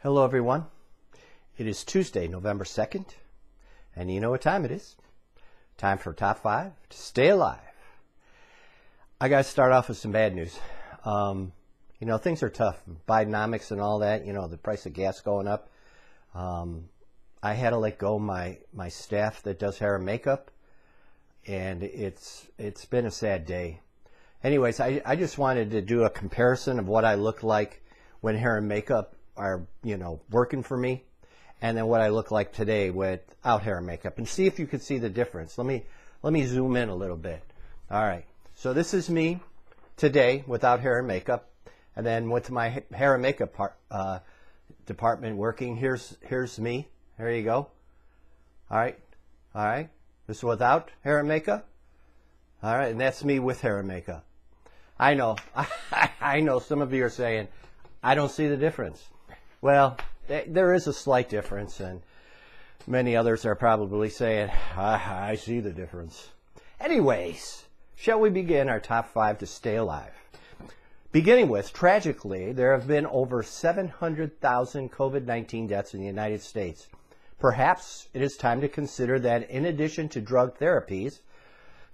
Hello everyone. It is Tuesday, November 2nd, and you know what time it is. Time for Top 5 to Stay Alive. I got to start off with some bad news. Things are tough. Bidenomics and all that, the price of gas going up. I had to let go my staff that does hair and makeup, and it's been a sad day. Anyways, I just wanted to do a comparison of what I look like when hair and makeup are, working for me, and then what I look like today without hair and makeup, and see if you could see the difference. Let me zoom in a little bit. All right, so this is me today without hair and makeup, and then with my hair and makeup department working. Here's me. There you go. All right. This is without hair and makeup. All right, and that's me with hair and makeup. I know. I know some of you are saying, I don't see the difference. Well, there is a slight difference, and many others are probably saying, I see the difference. Anyways, shall we begin our top 5 to stay alive? Beginning with, tragically, there have been over 700,000 COVID-19 deaths in the United States. Perhaps it is time to consider that in addition to drug therapies,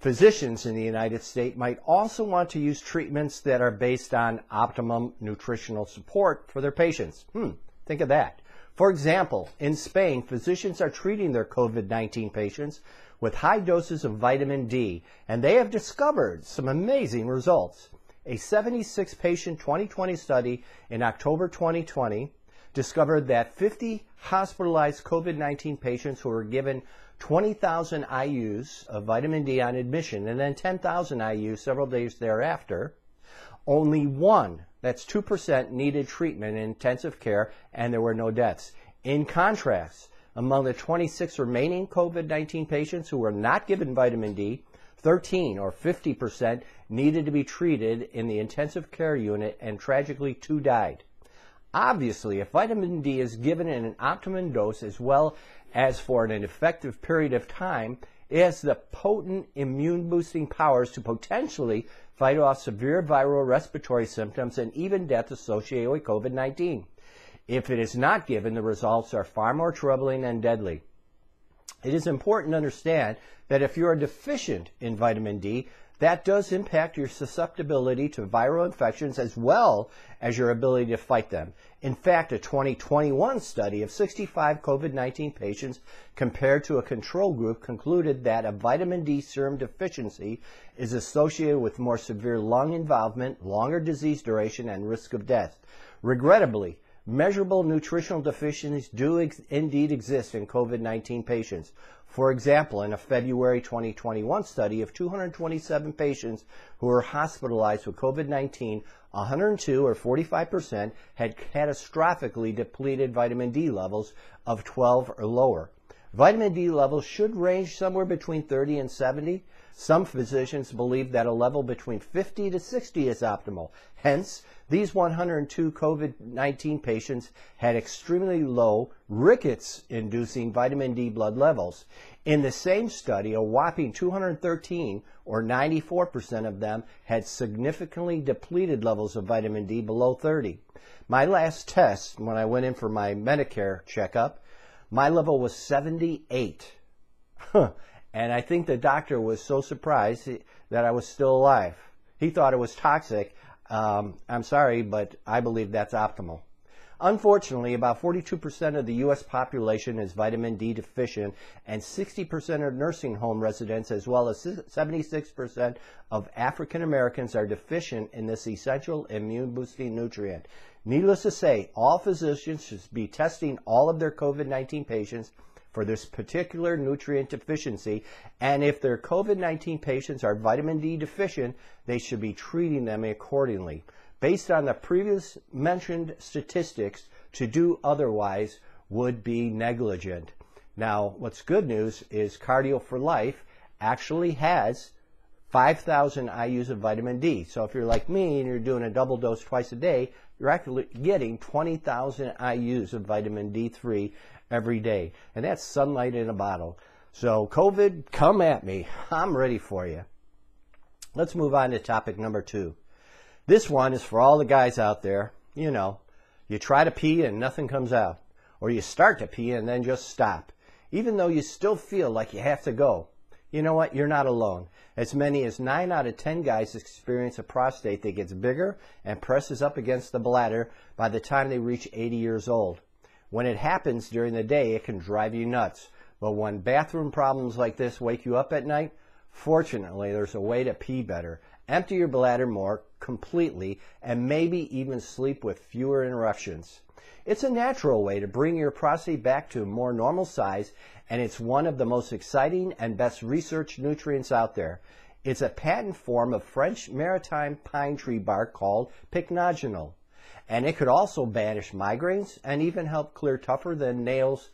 physicians in the United States might also want to use treatments that are based on optimum nutritional support for their patients. Think of that. For example, in Spain, physicians are treating their COVID-19 patients with high doses of vitamin D, and they have discovered some amazing results. A 76-patient 2020 study in October 2020 discovered that 50 hospitalized COVID-19 patients who were given 20,000 IUs of vitamin D on admission and then 10,000 IUs several days thereafter, only one, that's 2%, needed treatment in intensive care, and there were no deaths. In contrast, among the 26 remaining COVID-19 patients who were not given vitamin D, 13 or 50% needed to be treated in the intensive care unit, and tragically 2 died. Obviously, if vitamin D is given in an optimum dose as well as for an effective period of time, it has the potent immune-boosting powers to potentially fight off severe viral respiratory symptoms and even death associated with COVID-19. If it is not given, the results are far more troubling and deadly. It is important to understand that if you are deficient in vitamin D, that does impact your susceptibility to viral infections as well as your ability to fight them. In fact, a 2021 study of 65 COVID-19 patients compared to a control group concluded that a vitamin D serum deficiency is associated with more severe lung involvement, longer disease duration, and risk of death. Regrettably, measurable nutritional deficiencies do indeed exist in COVID-19 patients. For example, in a February 2021 study of 227 patients who were hospitalized with COVID-19, 102 or 45% had catastrophically depleted vitamin D levels of 12 or lower. Vitamin D levels should range somewhere between 30 and 70. Some physicians believe that a level between 50 to 60 is optimal. Hence, these 102 COVID-19 patients had extremely low rickets-inducing vitamin D blood levels. In the same study, a whopping 213, or 94% of them, had significantly depleted levels of vitamin D below 30. My last test, when I went in for my Medicare checkup, my level was 78. And I think the doctor was so surprised that I was still alive. He thought it was toxic. I'm sorry, but I believe that's optimal. Unfortunately, about 42% of the U.S. population is vitamin D deficient, and 60% of nursing home residents, as well as 76% of African Americans, are deficient in this essential immune-boosting nutrient. Needless to say, all physicians should be testing all of their COVID-19 patients for this particular nutrient deficiency, and if their COVID-19 patients are vitamin D deficient, they should be treating them accordingly. Based on the previous mentioned statistics, to do otherwise would be negligent. Now, what's good news is CardioForLIfe actually has 5,000 IUs of vitamin D. So if you're like me and you're doing a double dose twice a day, you're actually getting 20,000 IUs of vitamin D3 every day. And that's sunlight in a bottle. So COVID, come at me. I'm ready for you. Let's move on to topic number 2. This one is for all the guys out there. You try to pee and nothing comes out. Or you start to pee and then just stop, even though you still feel like you have to go. You know what? You're not alone. As many as 9 out of 10 guys experience a prostate that gets bigger and presses up against the bladder by the time they reach 80 years old. When it happens during the day, it can drive you nuts. But when bathroom problems like this wake you up at night, fortunately, there's a way to pee better. Empty your bladder more completely and maybe even sleep with fewer interruptions. It's a natural way to bring your prostate back to a more normal size, and it's one of the most exciting and best researched nutrients out there. It's a patent form of French maritime pine tree bark called pycnogenol, and it could also banish migraines and even help clear tougher than nails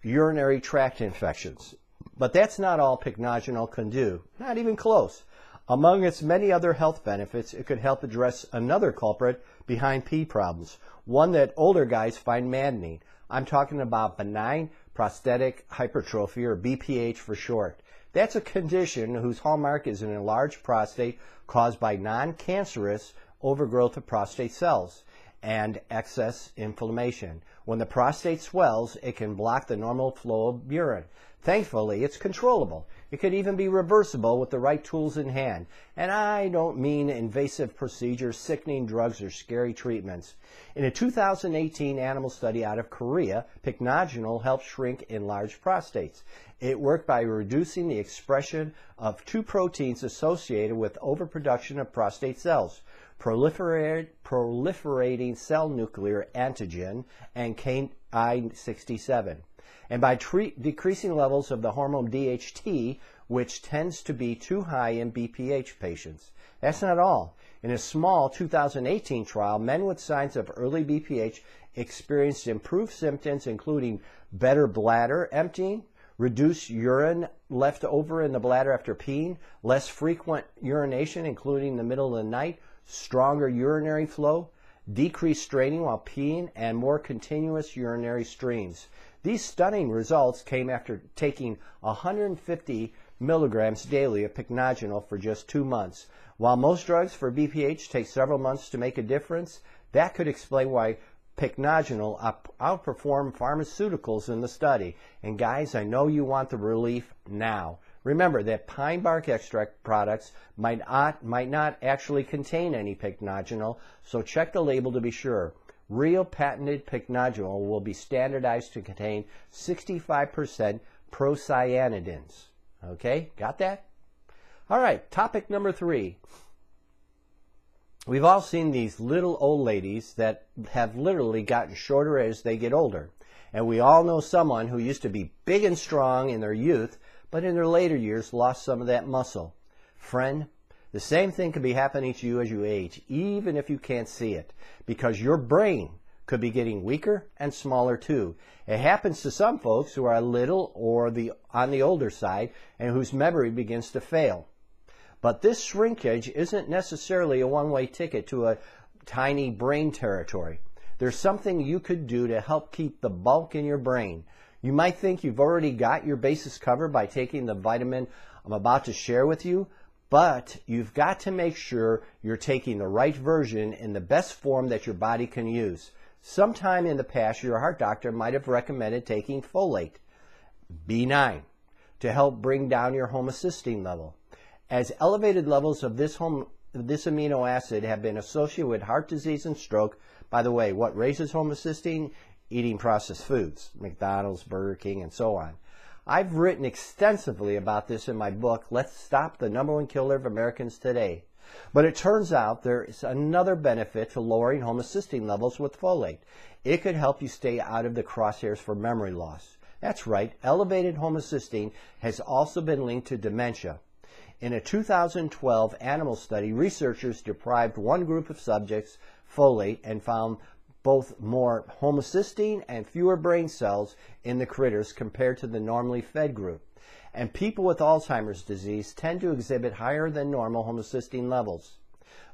urinary tract infections. But that's not all pycnogenol can do, not even close. Among its many other health benefits, it could help address another culprit behind pee problems, one that older guys find maddening. I'm talking about benign prostatic hypertrophy, or BPH for short. That's a condition whose hallmark is an enlarged prostate caused by non-cancerous overgrowth of prostate cells and excess inflammation. When the prostate swells, it can block the normal flow of urine. Thankfully, it's controllable. It could even be reversible with the right tools in hand. And I don't mean invasive procedures, sickening drugs, or scary treatments. In a 2018 animal study out of Korea, pycnogenol helped shrink enlarged prostates. It worked by reducing the expression of 2 proteins associated with overproduction of prostate cells, proliferating cell nuclear antigen and Ki-67. And by decreasing levels of the hormone DHT, which tends to be too high in BPH patients. That's not all. In a small 2018 trial, men with signs of early BPH experienced improved symptoms, including better bladder emptying, reduced urine left over in the bladder after peeing, less frequent urination, including in the middle of the night, stronger urinary flow, decreased straining while peeing, and more continuous urinary streams. These stunning results came after taking 150 milligrams daily of pycnogenol for just 2 months. While most drugs for BPH take several months to make a difference, that could explain why pycnogenol outperformed pharmaceuticals in the study. And guys, I know you want the relief now. Remember that pine bark extract products might not actually contain any pycnogenol, so check the label to be sure. Real patented pycnogenol will be standardized to contain 65% procyanidins. Okay, got that? All right, topic number 3. We've all seen these little old ladies that have literally gotten shorter as they get older. And we all know someone who used to be big and strong in their youth, but in their later years lost some of that muscle. Friend, the same thing could be happening to you as you age, even if you can't see it, because your brain could be getting weaker and smaller too. It happens to some folks who are a little or on the older side and whose memory begins to fail. But this shrinkage isn't necessarily a one-way ticket to a tiny brain territory. There's something you could do to help keep the bulk in your brain. You might think you've already got your bases covered by taking the vitamin I'm about to share with you, but you've got to make sure you're taking the right version in the best form that your body can use. Sometime in the past, your heart doctor might have recommended taking folate, B9, to help bring down your homocysteine level. As elevated levels of this amino acid have been associated with heart disease and stroke. By the way, what raises homocysteine? Eating processed foods, McDonald's, Burger King, and so on. I've written extensively about this in my book, Let's Stop the #1 Killer of Americans Today. But it turns out there is another benefit to lowering homocysteine levels with folate. It could help you stay out of the crosshairs for memory loss. That's right, elevated homocysteine has also been linked to dementia. In a 2012 animal study, researchers deprived one group of subjects folate and found both more homocysteine and fewer brain cells in the critters compared to the normally fed group. And people with Alzheimer's disease tend to exhibit higher than normal homocysteine levels.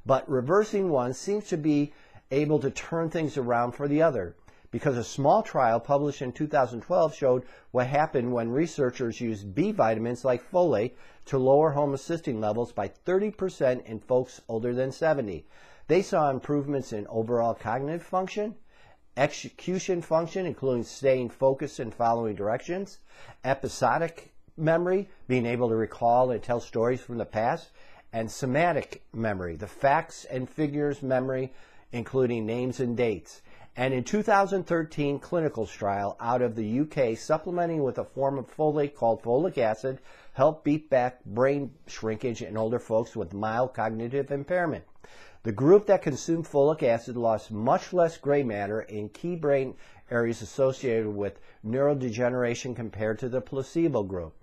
But reversing one seems to be able to turn things around for the other, because a small trial published in 2012 showed what happened when researchers used B vitamins like folate to lower homocysteine levels by 30% in folks older than 70. They saw improvements in overall cognitive function, execution function, including staying focused and following directions, episodic memory, being able to recall and tell stories from the past, and somatic memory, the facts and figures memory, including names and dates. And in 2013 clinical trial out of the UK, supplementing with a form of folate called folic acid helped beat back brain shrinkage in older folks with mild cognitive impairment. The group that consumed folic acid lost much less gray matter in key brain areas associated with neurodegeneration compared to the placebo group.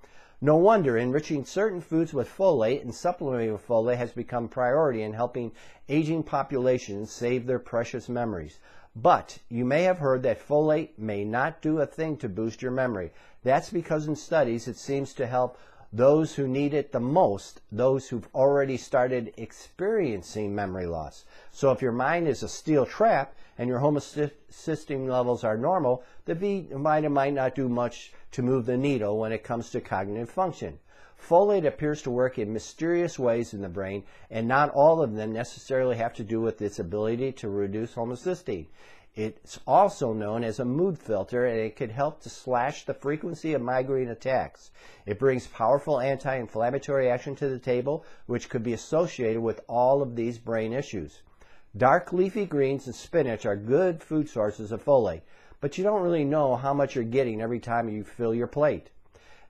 No wonder enriching certain foods with folate and supplementing with folate has become a priority in helping aging populations save their precious memories. But you may have heard that folate may not do a thing to boost your memory. That's because in studies it seems to help those who need it the most, those who've already started experiencing memory loss. So if your mind is a steel trap and your homocysteine levels are normal, the vitamin might not do much to move the needle when it comes to cognitive function. Folate appears to work in mysterious ways in the brain, and not all of them necessarily have to do with its ability to reduce homocysteine. It's also known as a mood filter, and it could help to slash the frequency of migraine attacks. It brings powerful anti-inflammatory action to the table, which could be associated with all of these brain issues. Dark leafy greens and spinach are good food sources of folate, but you don't really know how much you're getting every time you fill your plate.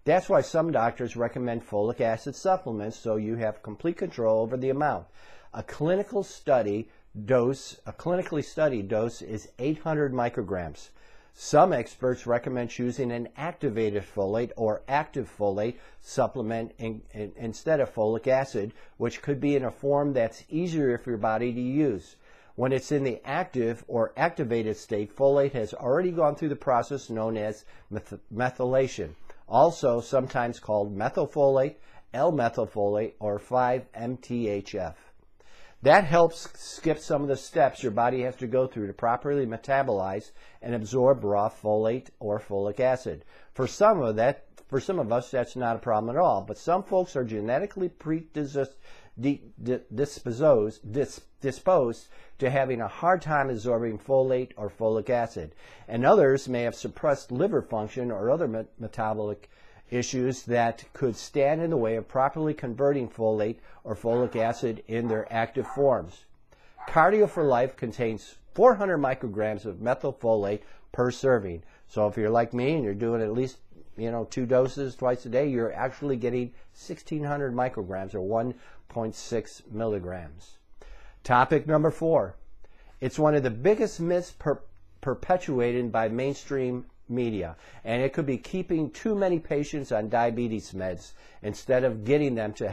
That's why some doctors recommend folic acid supplements so you have complete control over the amount. A clinically studied dose is 800 micrograms. Some experts recommend choosing an activated folate or active folate supplement instead of folic acid, which could be in a form that's easier for your body to use. When it's in the active or activated state, folate has already gone through the process known as methylation, also sometimes called methylfolate, L-methylfolate, or 5-MTHF. That helps skip some of the steps your body has to go through to properly metabolize and absorb raw folate or folic acid. For some of us, that's not a problem at all, but some folks are genetically predisposed to having a hard time absorbing folate or folic acid, and others may have suppressed liver function or other metabolic issues that could stand in the way of properly converting folate or folic acid in their active forms. CardioForLIfe contains 400 micrograms of methylfolate per serving. So if you're like me and you're doing at least 2 doses twice a day, you're actually getting 1,600 micrograms or 1.6 milligrams. Topic number 4. It's one of the biggest myths perpetuated by mainstream media, and it could be keeping too many patients on diabetes meds instead of getting them to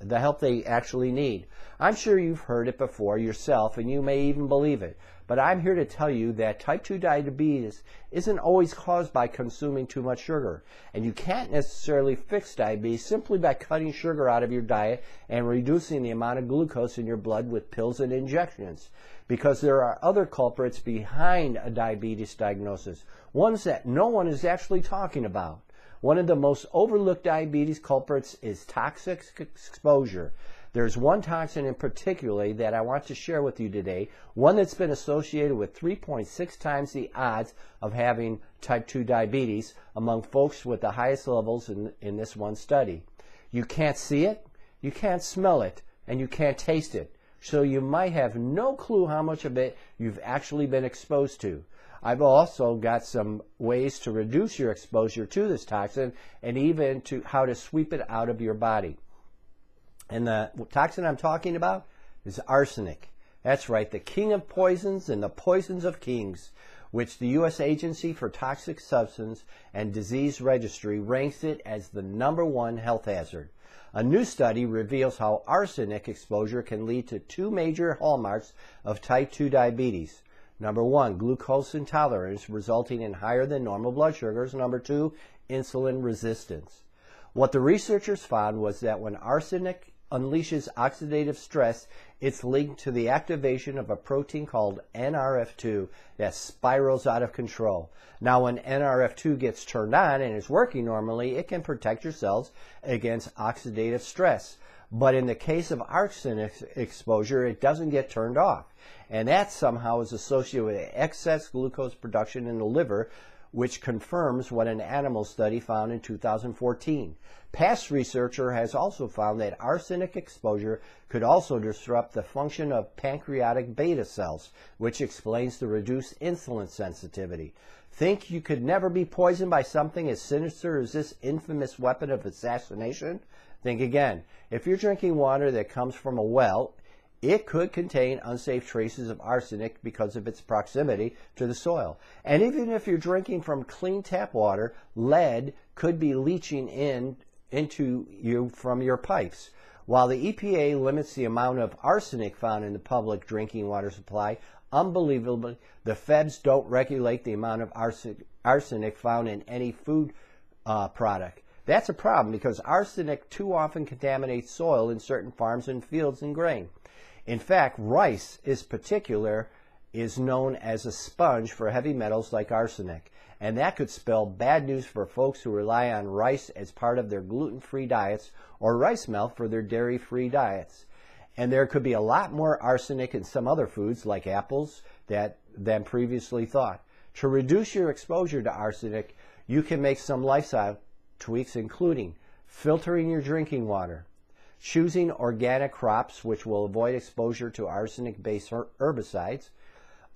the help they actually need. I'm sure you've heard it before yourself, and you may even believe it, but I'm here to tell you that type 2 diabetes isn't always caused by consuming too much sugar, and you can't necessarily fix diabetes simply by cutting sugar out of your diet and reducing the amount of glucose in your blood with pills and injections, because there are other culprits behind a diabetes diagnosis, ones that no one is actually talking about. One of the most overlooked diabetes culprits is toxic exposure. There's one toxin in particular that I want to share with you today, one that's been associated with 3.6 times the odds of having type 2 diabetes among folks with the highest levels in this one study. You can't see it, you can't smell it, and you can't taste it. So you might have no clue how much of it you've actually been exposed to. I've also got some ways to reduce your exposure to this toxin and even to how to sweep it out of your body. And the toxin I'm talking about is arsenic. That's right, the king of poisons and the poisons of kings, which the U.S. Agency for Toxic Substance and Disease Registry ranks it as the #1 health hazard. A new study reveals how arsenic exposure can lead to 2 major hallmarks of type 2 diabetes. Number 1, glucose intolerance, resulting in higher than normal blood sugars. Number 2, insulin resistance. What the researchers found was that when arsenic unleashes oxidative stress, it's linked to the activation of a protein called NRF2 that spirals out of control. Now, when NRF2 gets turned on and is working normally, it can protect your cells against oxidative stress. But in the case of arsenic exposure, it doesn't get turned off. And that somehow is associated with excess glucose production in the liver, which confirms what an animal study found in 2014. Past researcher has also found that arsenic exposure could also disrupt the function of pancreatic beta cells, which explains the reduced insulin sensitivity. Think you could never be poisoned by something as sinister as this infamous weapon of assassination? Think again. If you're drinking water that comes from a well, it could contain unsafe traces of arsenic because of its proximity to the soil. And even if you're drinking from clean tap water, lead could be leaching into you from your pipes. While the EPA limits the amount of arsenic found in the public drinking water supply, unbelievably, the feds don't regulate the amount of arsenic found in any food product. That's a problem because arsenic too often contaminates soil in certain farms and fields and grain. In fact, rice is known as a sponge for heavy metals like arsenic, and that could spell bad news for folks who rely on rice as part of their gluten-free diets or rice milk for their dairy-free diets. And there could be a lot more arsenic in some other foods like apples than previously thought. To reduce your exposure to arsenic, you can make some lifestyle tweaks, including filtering your drinking water, choosing organic crops which will avoid exposure to arsenic-based herbicides,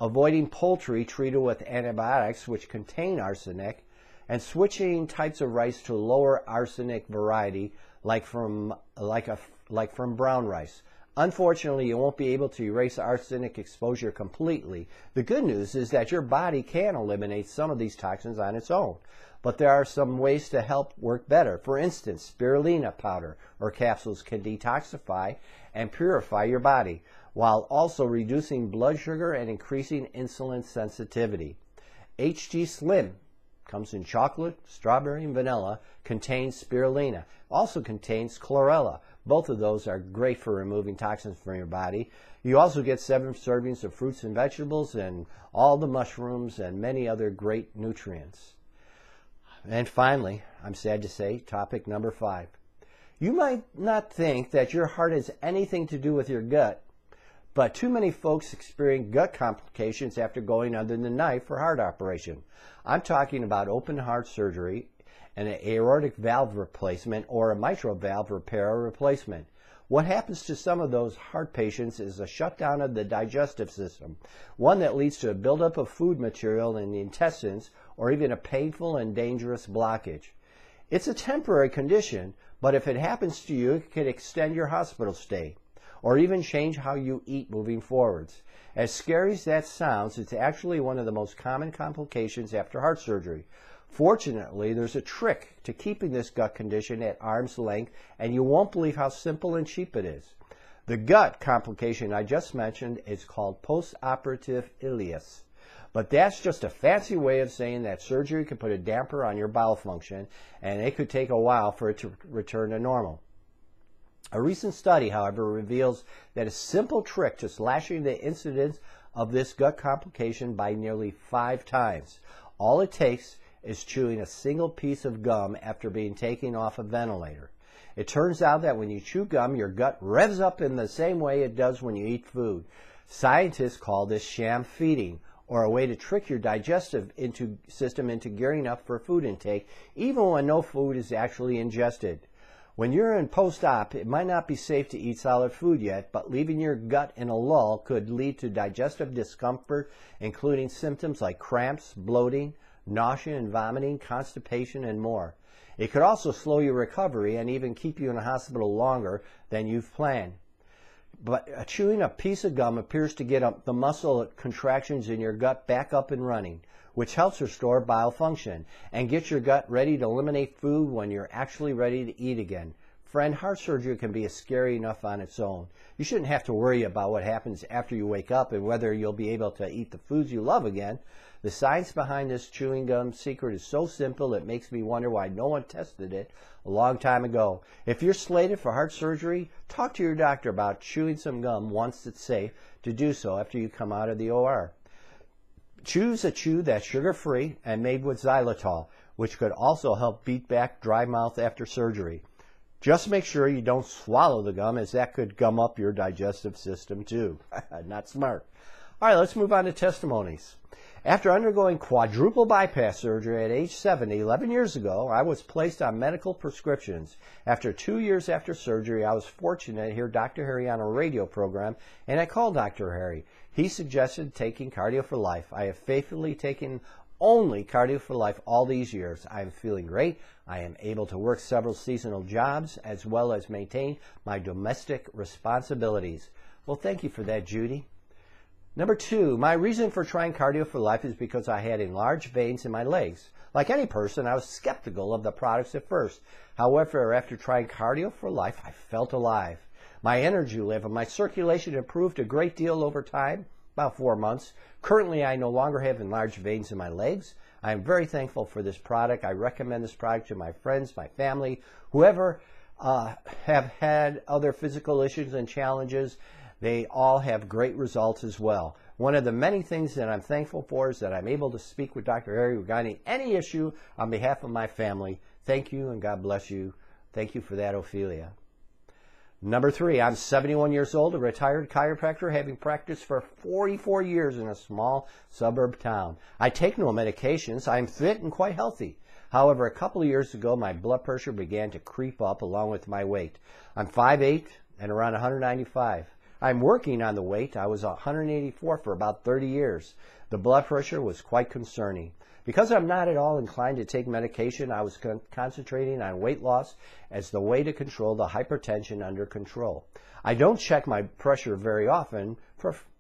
avoiding poultry treated with antibiotics which contain arsenic, and switching types of rice to lower arsenic variety like from brown rice. Unfortunately, you won't be able to erase arsenic exposure completely. The good news is that your body can eliminate some of these toxins on its own. But there are some ways to help work better. For instance, spirulina powder or capsules can detoxify and purify your body, while also reducing blood sugar and increasing insulin sensitivity. HG Slim comes in chocolate, strawberry, and vanilla, contains spirulina. Also contains chlorella. Both of those are great for removing toxins from your body. You also get 7 servings of fruits and vegetables and all the mushrooms and many other great nutrients. And finally, I'm sad to say, topic number 5. You might not think that your heart has anything to do with your gut, but too many folks experience gut complications after going under the knife for heart operation. I'm talking about open heart surgery and an aortic valve replacement or a mitral valve repair or replacement. What happens to some of those heart patients is a shutdown of the digestive system, one that leads to a buildup of food material in the intestines or even a painful and dangerous blockage. It's a temporary condition, but if it happens to you, it could extend your hospital stay or even change how you eat moving forwards. As scary as that sounds, it's actually one of the most common complications after heart surgery. Fortunately, there's a trick to keeping this gut condition at arm's length, and you won't believe how simple and cheap it is. The gut complication I just mentioned is called postoperative ileus. But that's just a fancy way of saying that surgery can put a damper on your bowel function, and it could take a while for it to return to normal. A recent study, however, reveals that a simple trick to slashing the incidence of this gut complication by nearly 5 times. All it takes is chewing a single piece of gum after being taken off a ventilator. It turns out that when you chew gum, your gut revs up in the same way it does when you eat food. Scientists call this sham feeding, or a way to trick your digestive system into gearing up for food intake, even when no food is actually ingested. When you're in post-op, it might not be safe to eat solid food yet, but leaving your gut in a lull could lead to digestive discomfort, including symptoms like cramps, bloating, nausea and vomiting, constipation, and more. It could also slow your recovery and even keep you in the hospital longer than you've planned. But chewing a piece of gum appears to get the muscle contractions in your gut back up and running, which helps restore bowel function and get your gut ready to eliminate food when you're actually ready to eat again. Friend, heart surgery can be scary enough on its own. You shouldn't have to worry about what happens after you wake up and whether you'll be able to eat the foods you love again. The science behind this chewing gum secret is so simple it makes me wonder why no one tested it a long time ago. If you're slated for heart surgery, talk to your doctor about chewing some gum once it's safe to do so after you come out of the OR. Choose a chew that's sugar-free and made with xylitol, which could also help beat back dry mouth after surgery. Just make sure you don't swallow the gum, as that could gum up your digestive system too. Not smart. All right, let's move on to testimonies. After undergoing quadruple bypass surgery at age 70, 11 years ago, I was placed on medical prescriptions. After 2 years after surgery, I was fortunate to hear Dr. Harry on a radio program, and I called Dr. Harry. He suggested taking CardioForLIfe. I have faithfully taken only CardioForLIfe all these years. I am feeling great. I am able to work several seasonal jobs as well as maintain my domestic responsibilities. Well, thank you for that, Judy. Number 2, my reason for trying CardioForLIfe is because I had enlarged veins in my legs. Like any person, I was skeptical of the products at first. However, after trying CardioForLIfe, I felt alive. My energy level, my circulation improved a great deal over time, about 4 months. Currently, I no longer have enlarged veins in my legs. I am very thankful for this product. I recommend this product to my friends, my family, whoever have had other physical issues and challenges. They all have great results as well. One of the many things that I'm thankful for is that I'm able to speak with Dr. Harry regarding any issue on behalf of my family. Thank you, and God bless you. Thank you for that, Ophelia. Number 3, I'm 71 years old, a retired chiropractor, having practiced for 44 years in a small suburb town. I take no medications. I am fit and quite healthy. However, a couple of years ago, my blood pressure began to creep up along with my weight. I'm 5'8" and around 195. I'm working on the weight. I was 184 for about 30 years. The blood pressure was quite concerning. Because I'm not at all inclined to take medication, I was concentrating on weight loss as the way to control the hypertension under control. I don't check my pressure very often,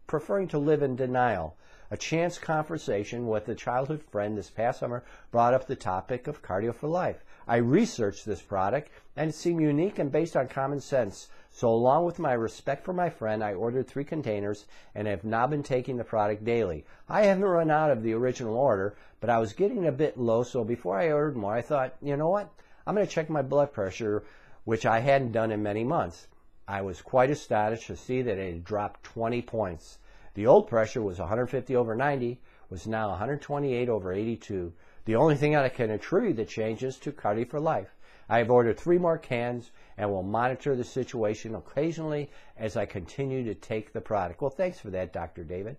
preferring to live in denial. A chance conversation with a childhood friend this past summer brought up the topic of CardioForLIfe. I researched this product, and it seemed unique and based on common sense. So along with my respect for my friend, I ordered 3 containers and have now been taking the product daily. I haven't run out of the original order, but I was getting a bit low, so before I ordered more, I thought, you know what? I'm going to check my blood pressure, which I hadn't done in many months. I was quite astonished to see that it had dropped 20 points. The old pressure was 150 over 90, was now 128 over 82. The only thing I can attribute the changes to CardioForLIfe. I have ordered 3 more cans and will monitor the situation occasionally as I continue to take the product. Well, thanks for that, Dr. David.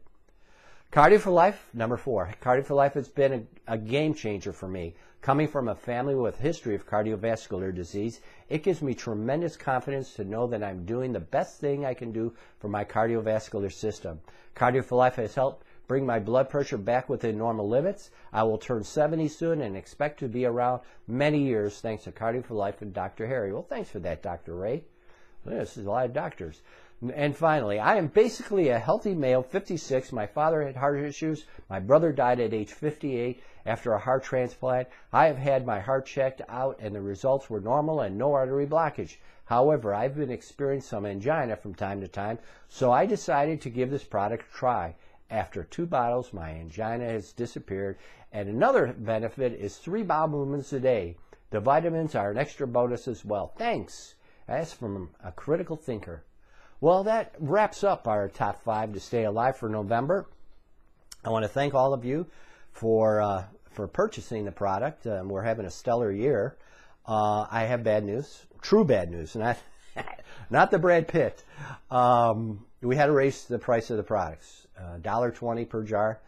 CardioForLIfe, number 4. CardioForLIfe has been a game changer for me. Coming from a family with a history of cardiovascular disease, it gives me tremendous confidence to know that I'm doing the best thing I can do for my cardiovascular system. CardioForLIfe has helped bring my blood pressure back within normal limits. I will turn 70 soon and expect to be around many years thanks to CardioForLIfe and Dr. Harry. Well, thanks for that, Dr. Ray. This is a lot of doctors. And finally, I am basically a healthy male, 56. My father had heart issues. My brother died at age 58 after a heart transplant. I have had my heart checked out, and the results were normal and no artery blockage. However, I've been experiencing some angina from time to time, so I decided to give this product a try. After 2 bottles, my angina has disappeared, and another benefit is 3 bowel movements a day. The vitamins are an extra bonus as well. Thanks. That's from a critical thinker. Well, that wraps up our top 5 to stay alive for November. I want to thank all of you for purchasing the product. We're having a stellar year. I have bad news, true bad news, not the Brad Pitt. We had to raise the price of the products, $1.20 per jar,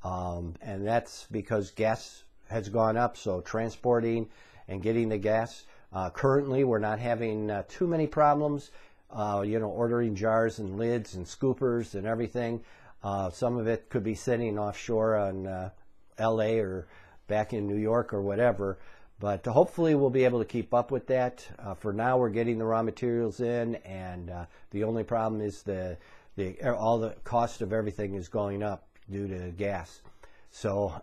and that's because gas has gone up, so transporting and getting the gas. Currently, we're not having too many problems, ordering jars and lids and scoopers and everything. Some of it could be sitting offshore on LA or back in New York or whatever. But hopefully we'll be able to keep up with that. For now, we're getting the raw materials in, and the only problem is all the cost of everything is going up due to gas. So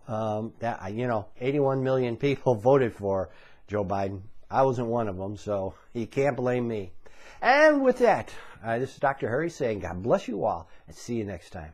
81 million people voted for Joe Biden. I wasn't one of them, so he can't blame me. And with that, this is Dr. Harry saying God bless you all, and see you next time.